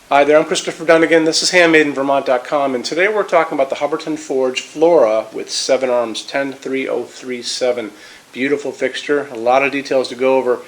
Hi there, I'm Christopher Dunn again. This is HandmadeInVermont.com, and today we're talking about the Hubbardton Forge Flora with 7 arms, 103037. Beautiful fixture, a lot of details to go over.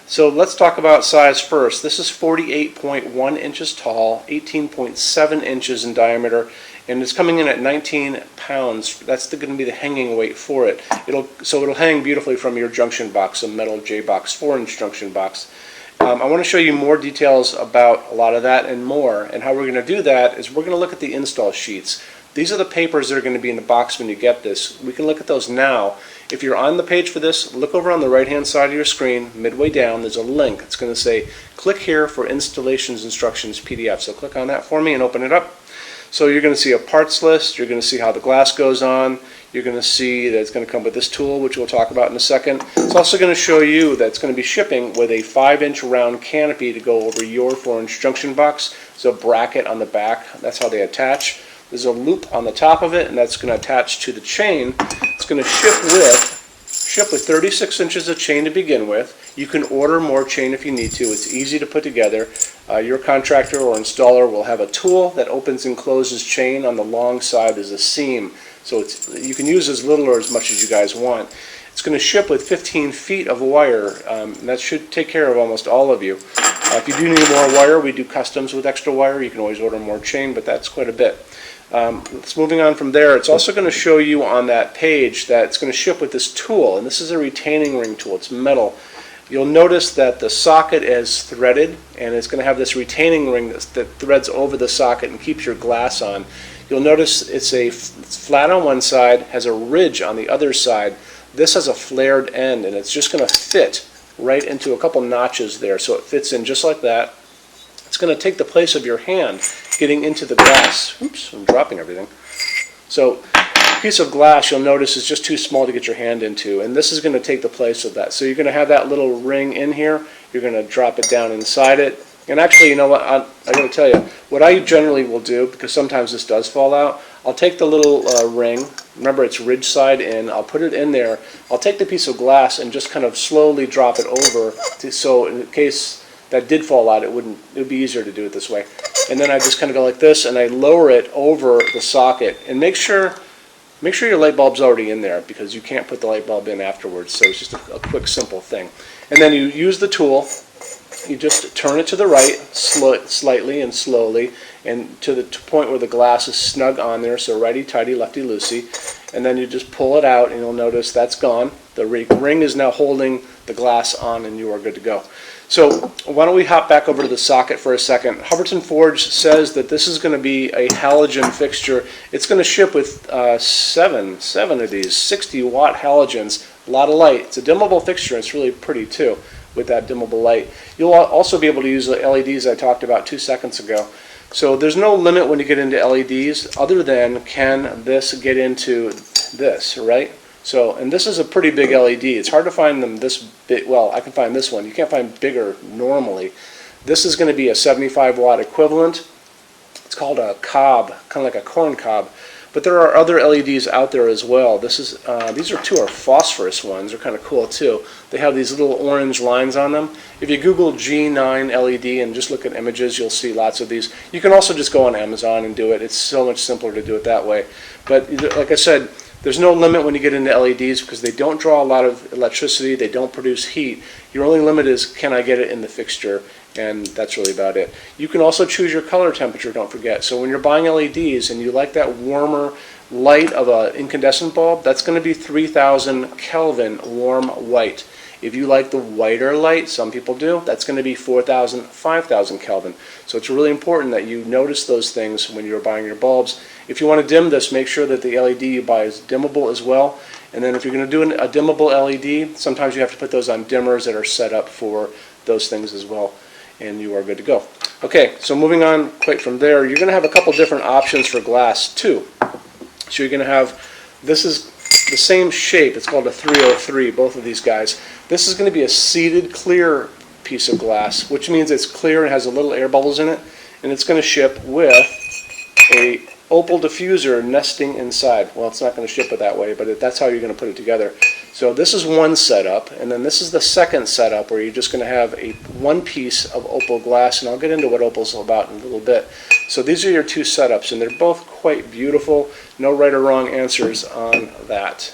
So let's talk about size first. This is 48.1 inches tall, 18.7 inches in diameter, and it's coming in at 19 pounds. That's going to be the hanging weight for it. It'll hang beautifully from your junction box, a metal J-box, 4-inch junction box. I want to show you more details about a lot of that and more, and how we're going to do that is we're going to look at the install sheets. These are the papers that are going to be in the box when you get this. We can look at those now. If you're on the page for this, look over on the right hand side of your screen, midway down, there's a link. It's going to say click here for installations instructions PDF. So click on that for me and open it up. So you're going to see a parts list, you're going to see how the glass goes on, you're going to see that it's going to come with this tool, which we'll talk about in a second. It's also going to show you that it's going to be shipping with a 5-inch round canopy to go over your 4-inch junction box. There's a bracket on the back, that's how they attach. There's a loop on the top of it, and that's going to attach to the chain. It's going to ship with 36 inches of chain to begin with. You can order more chain if you need to. It's easy to put together. Your contractor or installer will have a tool that opens and closes chain. On the long side is a seam, so you can use as little or as much as you guys want. It's going to ship with 15 feet of wire, and that should take care of almost all of you. If you do need more wire, we do customs with extra wire. You can always order more chain, but that's quite a bit. Moving on from there, it's also going to show you on that page that it's going to ship with this tool, and this is a retaining ring tool. It's metal. You'll notice that the socket is threaded, and it's going to have this retaining ring that threads over the socket and keeps your glass on. You'll notice it's flat on one side, has a ridge on the other side. This has a flared end, and it's just going to fit right into a couple notches there, so it fits in just like that. It's going to take the place of your hand getting into the glass. Oops, I'm dropping everything. So a piece of glass, you'll notice, is just too small to get your hand into, and this is going to take the place of that. So you're going to have that little ring in here. You're going to drop it down inside it. And actually, you know what, I got to tell you, what I generally will do, because sometimes this does fall out, I'll take the little ring, remember it's ridge side in, I'll put it in there, I'll take the piece of glass and just kind of slowly drop it over, so in case that did fall out, it would be easier to do it this way. And then I just kind of go like this, and I lower it over the socket, and make sure your light bulb's already in there, because you can't put the light bulb in afterwards, so it's just a quick, simple thing. And then you use the tool, you just turn it to the right, slightly and slowly, and to the point where the glass is snug on there, so righty-tighty, lefty-loosey, and then you just pull it out, and you'll notice that's gone. The ring is now holding the glass on, and you are good to go. So why don't we hop back over to the socket for a second. Hubbardton Forge says that this is going to be a halogen fixture. It's going to ship with seven of these 60-watt halogens, a lot of light. It's a dimmable fixture, and it's really pretty too with that dimmable light. You'll also be able to use the LEDs I talked about 2 seconds ago. So there's no limit when you get into LEDs other than can this get into this, right? So, and this is a pretty big LED. It's hard to find them this big. Well, I can find this one. You can't find bigger normally. This is going to be a 75-watt equivalent. It's called a cob, kind of like a corn cob. But there are other LEDs out there as well. These are phosphorus ones. They're kind of cool too. They have these little orange lines on them. If you Google G9 LED and just look at images, you'll see lots of these. You can also just go on Amazon and do it. It's so much simpler to do it that way. But like I said, there's no limit when you get into LEDs because they don't draw a lot of electricity. They don't produce heat. Your only limit is, can I get it in the fixture? And that's really about it. You can also choose your color temperature, don't forget. So when you're buying LEDs and you like that warmer light of an incandescent bulb, that's going to be 3000 Kelvin warm white. If you like the whiter light, some people do, that's going to be 4000, 5000 Kelvin. So it's really important that you notice those things when you're buying your bulbs. If you want to dim this, make sure that the LED you buy is dimmable as well. And then if you're going to do a dimmable LED, sometimes you have to put those on dimmers that are set up for those things as well. And you are good to go. Okay, so moving on quick from there, you're going to have a couple different options for glass too. So you're going to have, this is the same shape, it's called a 303, both of these guys. This is going to be a seated clear piece of glass, which means it's clear and has a little air bubbles in it, and it's going to ship with a opal diffuser nesting inside. Well, it's not going to ship it that way, but that's how you're going to put it together. So this is one setup, and then this is the second setup where you're just going to have one piece of opal glass, and I'll get into what opal's all about in a little bit. So these are your two setups, and they're both quite beautiful. No right or wrong answers on that.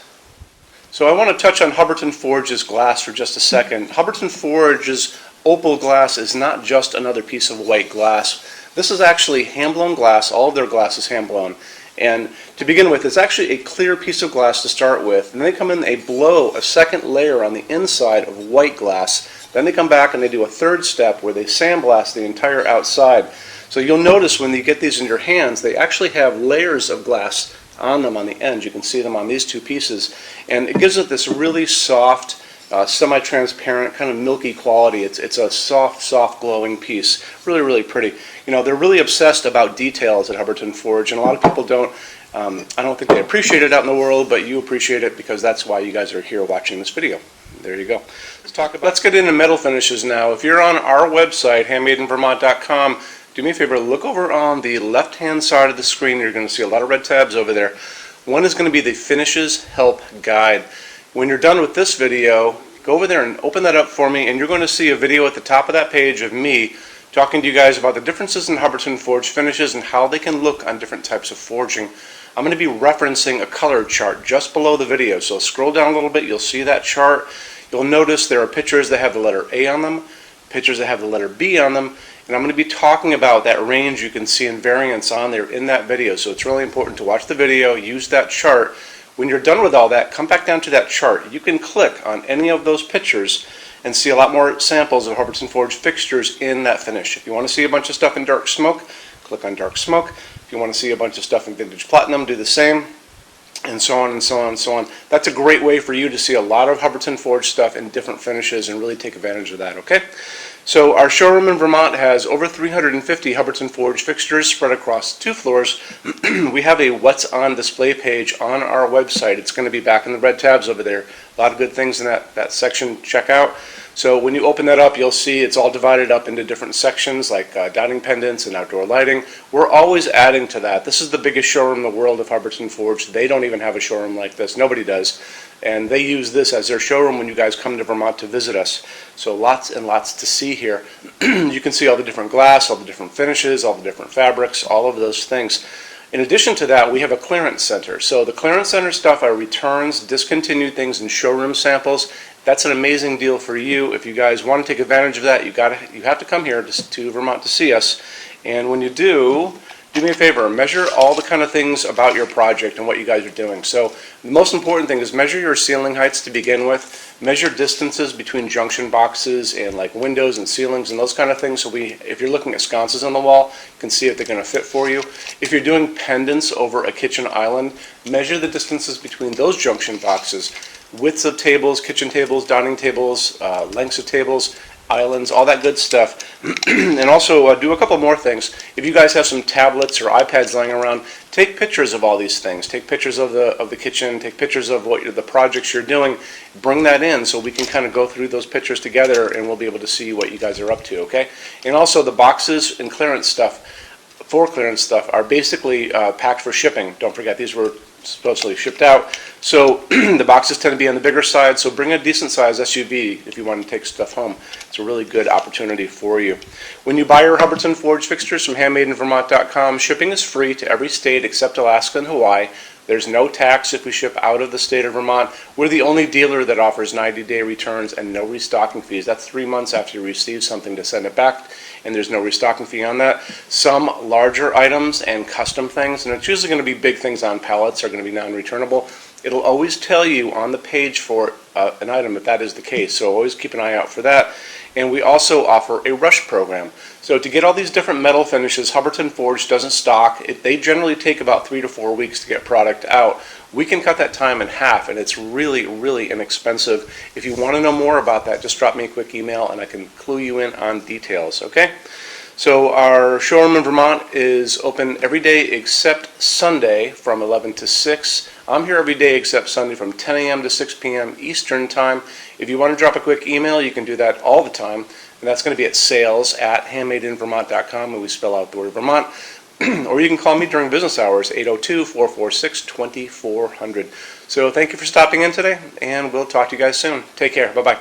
So I want to touch on Hubbardton Forge's glass for just a second. Hubbardton Forge's opal glass is not just another piece of white glass. This is actually hand-blown glass. All of their glass is hand-blown. And to begin with, it's actually a clear piece of glass to start with. And they come in, they blow a second layer on the inside of white glass. Then they come back and they do a third step where they sandblast the entire outside. So you'll notice when you get these in your hands, they actually have layers of glass on them on the ends. You can see them on these two pieces. And it gives it this really soft, semi-transparent, kind of milky quality. It's a soft glowing piece. Really, really pretty. You know, they're really obsessed about details at Hubbardton Forge, and a lot of people don't. I don't think they appreciate it out in the world, but you appreciate it because that's why you guys are here watching this video. There you go. Let's get into metal finishes now. If you're on our website, HandmadeInVermont.com, do me a favor, look over on the left-hand side of the screen. You're going to see a lot of red tabs over there. One is going to be the Finishes Help Guide. When you're done with this video, go over there and open that up for me, and you're going to see a video at the top of that page of me talking to you guys about the differences in Hubbardton Forge finishes and how they can look on different types of forging. I'm going to be referencing a color chart just below the video, so scroll down a little bit, you'll see that chart. You'll notice there are pictures that have the letter A on them, pictures that have the letter B on them, and I'm going to be talking about that range you can see in variance on there in that video, so it's really important to watch the video, use that chart. When you're done with all that, come back down to that chart. You can click on any of those pictures and see a lot more samples of Hubbardton Forge fixtures in that finish. If you want to see a bunch of stuff in dark smoke, click on dark smoke. If you want to see a bunch of stuff in vintage platinum, do the same, and so on and so on and so on. That's a great way for you to see a lot of Hubbardton Forge stuff in different finishes and really take advantage of that, okay? So our showroom in Vermont has over 350 Hubbardton Forge fixtures spread across 2 floors. We have a What's On display page on our website. It's going to be back in the red tabs over there. A lot of good things in that section. Check out. So when you open that up, you'll see it's all divided up into different sections like dining pendants and outdoor lighting. We're always adding to that. This is the biggest showroom in the world of Hubbardton Forge. They don't even have a showroom like this. Nobody does. And they use this as their showroom when you guys come to Vermont to visit us. So lots and lots to see here. You can see all the different glass, all the different finishes, all the different fabrics, all of those things. In addition to that, we have a clearance center. So the clearance center stuff are returns, discontinued things, and showroom samples. That's an amazing deal for you. If you guys want to take advantage of that, you have to come here to Vermont to see us. And when you do me a favor, measure all the kind of things about your project and what you guys are doing. So the most important thing is measure your ceiling heights to begin with. Measure distances between junction boxes and like windows and ceilings and those kind of things. So if you're looking at sconces on the wall, you can see if they're going to fit for you. If you're doing pendants over a kitchen island, measure the distances between those junction boxes. Widths of tables, kitchen tables, dining tables, lengths of tables, islands, all that good stuff. And also do a couple more things. If you guys have some tablets or iPads lying around, take pictures of all these things. Take pictures of the kitchen, take pictures of the projects you're doing. Bring that in so we can kind of go through those pictures together and we'll be able to see what you guys are up to, okay? And also the boxes and clearance stuff, are basically packed for shipping. Don't forget, these were supposedly shipped out. So the boxes tend to be on the bigger side, so bring a decent size SUV if you want to take stuff home. It's a really good opportunity for you. When you buy your Hubbardton Forge fixtures from HandmadeInVermont.com, shipping is free to every state except Alaska and Hawaii. There's no tax if we ship out of the state of Vermont. We're the only dealer that offers 90-day returns and no restocking fees. That's 3 months after you receive something to send it back, and there's no restocking fee on that. Some larger items and custom things, and it's usually going to be big things on pallets, are going to be non-returnable. It'll always tell you on the page for an item if that is the case, so always keep an eye out for that. And we also offer a rush program. So to get all these different metal finishes, Hubbardton Forge doesn't stock. They generally take about 3 to 4 weeks to get product out. We can cut that time in half, and it's really, really inexpensive. If you want to know more about that, just drop me a quick email and I can clue you in on details, okay? So our showroom in Vermont is open every day except Sunday from 11 to 6. I'm here every day except Sunday from 10 a.m. to 6 p.m. Eastern Time. If you want to drop a quick email, you can do that all the time. And that's going to be at sales@handmadeinvermont.com, and we spell out the word Vermont. or you can call me during business hours, 802-446-2400. So thank you for stopping in today, and we'll talk to you guys soon. Take care. Bye-bye.